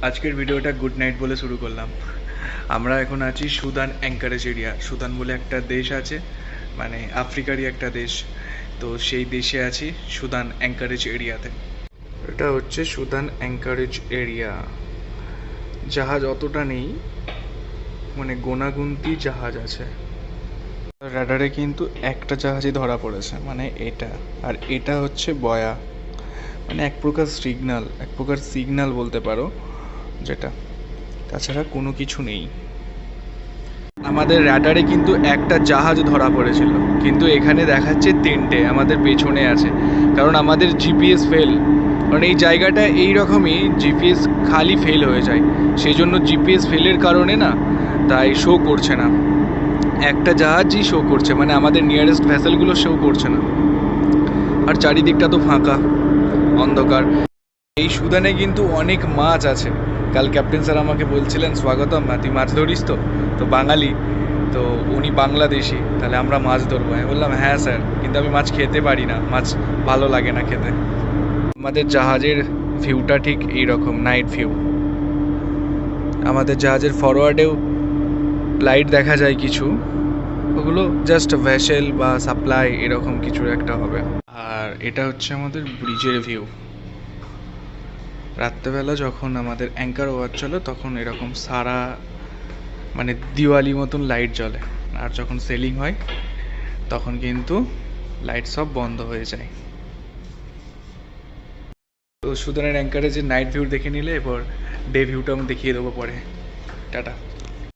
আজকের ভিডিওটা good night বলে শুরু করলাম। আমরা এখন আছি সুদান অ্যাঙ্কারেজ এরিয়া। সুদান বলে একটা দেশ আছে, মানে আফ্রিকারই একটা দেশ। তো সেই দেশে আছি সুদান অ্যাঙ্কারেজ এরিয়াতে। এটা হচ্ছে সুদান অ্যাঙ্কারেজ এরিয়া। জাহাজ অতটা নেই, মানে গোনাগুনতি জাহাজ আছে। রাডারে কিন্তু একটা জাহাজই ধরা পড়েছে, মানে এটা। আর এটা হচ্ছে বয়া, মানে এক প্রকার সিগন্যাল বলতে পারো যেটা। তাছাড়া কোনো কিছু নেই। আমাদের রাডারে কিন্তু একটা জাহাজ ধরা পড়েছিল, কিন্তু এখানে দেখাচ্ছে তিনটে আমাদের পেছনে আছে। কারণ আমাদের জিপিএস ফেল, কারণ এই জায়গাটা এই রকমই, জিপিএস খালি ফেল হয়ে যায়। সেই জন্য জিপিএস ফেলের কারণে না, তাই শো করছে না। একটা জাহাজই শো করছে, মানে আমাদের নিয়ারেস্ট ভ্যাসেলগুলো শো করছে না। আর চারিদিকটা তো ফাঁকা, অন্ধকার। এই সুদানে কিন্তু অনেক মাছ আছে। কাল ক্যাপ্টেন স্যার আমাকে বলছিলেন, স্বাগতম, তুই মাছ ধরিস তো? তো বাঙালি, তো উনি বাংলাদেশি, তাহলে আমরা মাছ ধরবো। আমি বললাম হ্যাঁ স্যার, কিন্তু আমি মাছ খেতে পারি না, মাছ ভালো লাগে না খেতে। আমাদের জাহাজের ভিউটা ঠিক এইরকম, নাইট ভিউ। আমাদের জাহাজের ফরওয়ার্ডেও লাইট দেখা যায় কিছু, ওগুলো জাস্ট ভেসেল বা সাপ্লাই এরকম কিছু একটা হবে। আর এটা হচ্ছে আমাদের ব্রিজের ভিউ। রাত্রেবেলা যখন আমাদের অ্যাঙ্কার ওয়াচ চলে তখন এরকম সারা, মানে দিওয়ালি মতন লাইট জ্বলে। আর যখন সেলিং হয় তখন কিন্তু লাইট সব বন্ধ হয়ে যায়। তো সুদানের অ্যাঙ্কারে যে নাইট ভিউ দেখে নিলে, এবার ডে ভিউটা আমি দেখিয়ে দেবো পরে। টাটা।